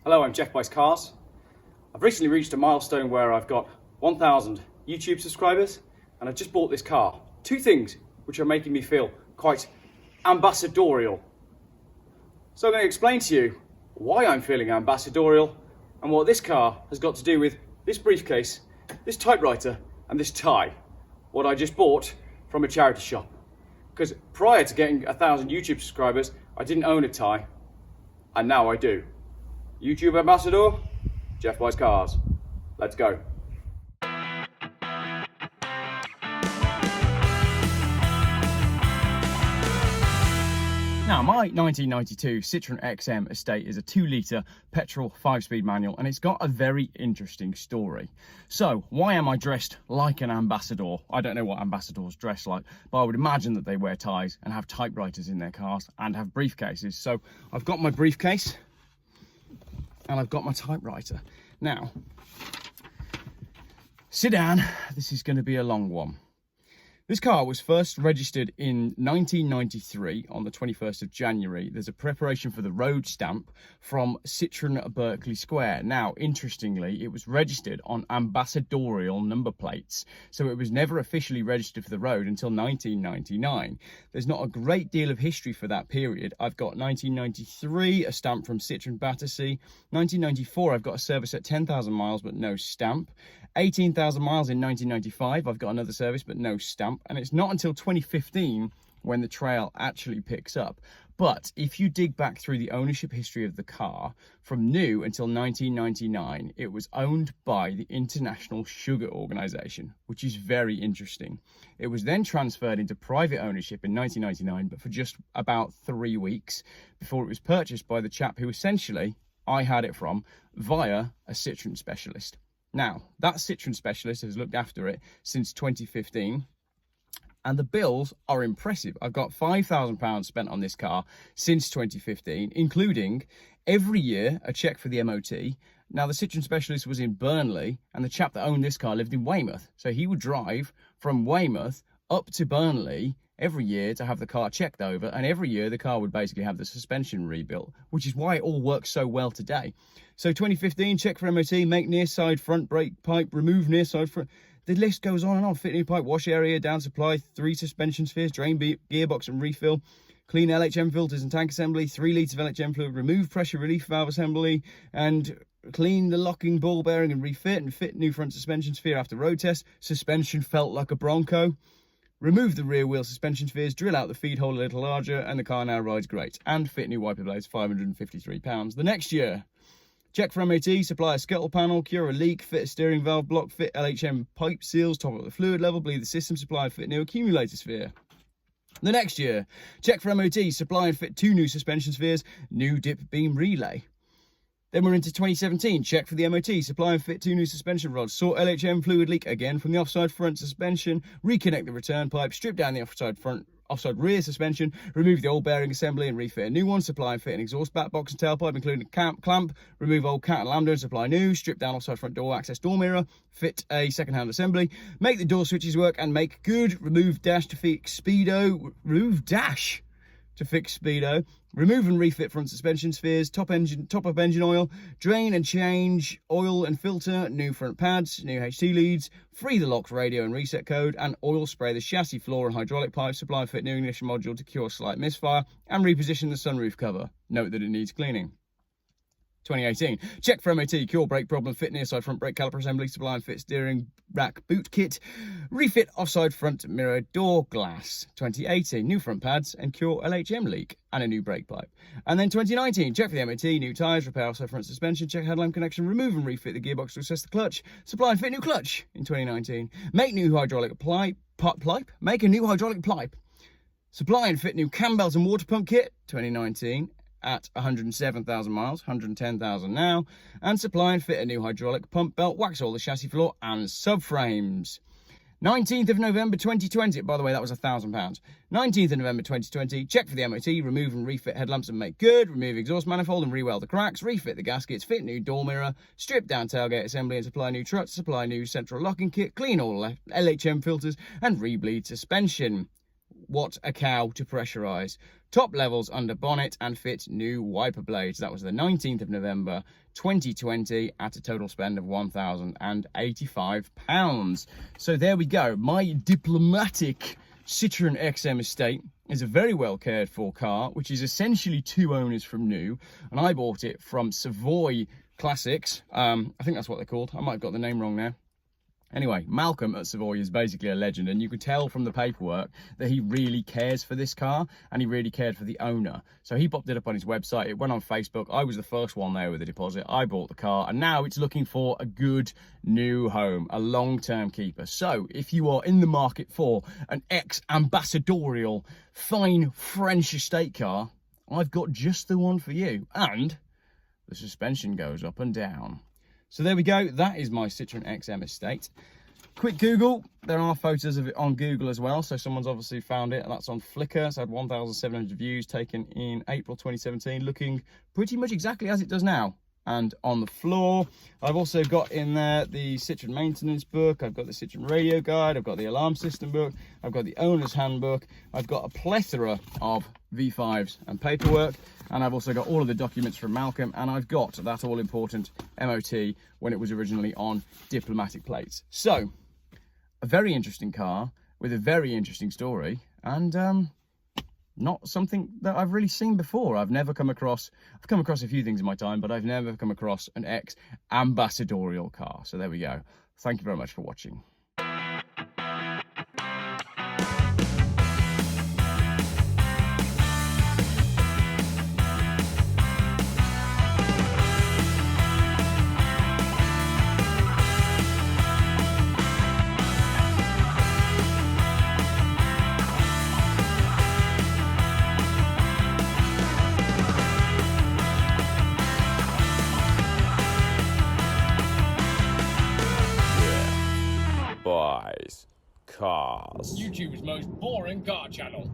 Hello, I'm Geoff Buys Cars. I've recently reached a milestone where I've got 1,000 YouTube subscribers and I've just bought this car. Two things which are making me feel quite ambassadorial. So I'm going to explain to you why I'm feeling ambassadorial and what this car has got to do with this briefcase, this typewriter and this tie, what I just bought from a charity shop. Because prior to getting 1,000 YouTube subscribers, I didn't own a tie, and now I do. YouTube ambassador, Geoff Buys Cars. Let's go. Now, my 1992 Citroen XM Estate is a 2-litre petrol 5-speed manual, and it's got a very interesting story. So, why am I dressed like an ambassador? I don't know what ambassadors dress like, but I would imagine that they wear ties and have typewriters in their cars and have briefcases. So, I've got my briefcase and I've got my typewriter. Now, sit down, this is going to be a long one. This car was first registered in 1993 on the 21st of January. There's a preparation for the road stamp from Citroen Berkeley Square. Now, interestingly, it was registered on ambassadorial number plates, so it was never officially registered for the road until 1999. There's not a great deal of history for that period. I've got 1993, a stamp from Citroen Battersea. 1994, I've got a service at 10,000 miles, but no stamp. 18,000 miles in 1995, I've got another service, but no stamp. And it's not until 2015 when the trail actually picks up. But if you dig back through the ownership history of the car, from new until 1999, it was owned by the International Sugar Organization, which is very interesting. It was then transferred into private ownership in 1999, but for just about 3 weeks before it was purchased by the chap who essentially I had it from via a Citroen specialist. Now, that Citroen specialist has looked after it since 2015, and the bills are impressive. I've got £5,000 spent on this car since 2015, including every year a cheque for the MOT. Now, the Citroen specialist was in Burnley, and the chap that owned this car lived in Weymouth. So he would drive from Weymouth up to Burnley every year to have the car checked over, and every year the car would basically have the suspension rebuilt, which is why it all works so well today. So 2015, check for MOT, make near side front brake pipe, remove near side front. The list goes on and on. Fit new pipe, wash area, down supply, 3 suspension spheres, drain gearbox and refill, clean LHM filters and tank assembly, 3 litres of LHM fluid, remove pressure relief valve assembly, and clean the locking ball bearing and refit, and fit new front suspension sphere after road test. Suspension felt like a Bronco. Remove the rear wheel suspension spheres, drill out the feed hole a little larger, and the car now rides great. And fit new wiper blades, £553. The next year, check for MOT, supply a scuttle panel, cure a leak, fit a steering valve block, fit LHM pipe seals, top up the fluid level, bleed the system, supply and fit new accumulator sphere. The next year, check for MOT, supply and fit 2 new suspension spheres, new dip beam relay. Then we're into 2017, check for the MOT, supply and fit 2 new suspension rods, sort LHM fluid leak again from the offside front suspension, reconnect the return pipe, strip down the offside rear suspension, remove the old bearing assembly and refit a new one, supply and fit an exhaust back box and tailpipe including a clamp, remove old cat and lambda and supply new, strip down offside front door access door mirror, fit a second-hand assembly, make the door switches work and make good, remove dash to fix speedo, remove and refit front suspension spheres, top up engine oil, drain and change oil and filter, new front pads, new HT leads, free the locked radio and reset code, and oil spray the chassis floor and hydraulic pipe, supply and fit new ignition module to cure slight misfire, and reposition the sunroof cover. Note that it needs cleaning. 2018, check for MOT, cure brake problem, fit near side front brake caliper assembly, supply and fit steering rack boot kit, refit offside front mirror door glass. 2018, new front pads and cure LHM leak and a new brake pipe. And then 2019, check for the MOT, new tyres, repair offside front suspension, check headlamp connection, remove and refit the gearbox to assess the clutch, supply and fit new clutch in 2019, make new hydraulic make a new hydraulic pipe, supply and fit new cam belts and water pump kit. 2019, at 107,000 miles, 110,000 now, and supply and fit a new hydraulic pump belt, wax all the chassis floor and subframes. 19th of November 2020, by the way, that was £1,000. 19th of November 2020, check for the MOT, remove and refit headlamps and make good, remove exhaust manifold and re-weld the cracks, refit the gaskets, fit new door mirror, strip down tailgate assembly and supply new struts, supply new central locking kit, clean all LHM filters and re-bleed suspension. what a cow to pressurise. Top levels under bonnet and fit new wiper blades. That was the 19th of November 2020 at a total spend of £1,085. So there we go. My diplomatic Citroen XM Estate is a very well cared for car, which is essentially 2 owners from new, and I bought it from Savoy Classics. I think that's what they're called. I might have got the name wrong now. Anyway, Malcolm at Savoy is basically a legend, and you could tell from the paperwork that he really cares for this car, and he really cared for the owner. So he popped it up on his website, it went on Facebook, I was the first one there with a deposit, I bought the car, and now it's looking for a good new home, a long-term keeper. So if you are in the market for an ex-ambassadorial, fine French estate car, I've got just the one for you, and the suspension goes up and down. So there we go, that is my Citroen XM Estate. Quick Google, there are photos of it on Google as well, so someone's obviously found it, and that's on Flickr. It's had 1,700 views, taken in April 2017, looking pretty much exactly as it does now. And on the floor, I've also got in there the Citroen maintenance book, I've got the Citroen radio guide, I've got the alarm system book, I've got the owner's handbook, I've got a plethora of V5s and paperwork, and I've also got all of the documents from Malcolm, and I've got that all-important MOT when it was originally on diplomatic plates. So, a very interesting car with a very interesting story, and not something that I've really seen before. I've come across a few things in my time, but I've never come across an ex-ambassadorial car. So there we go. Thank you very much for watching. Buys Cars. YouTube's most boring car channel.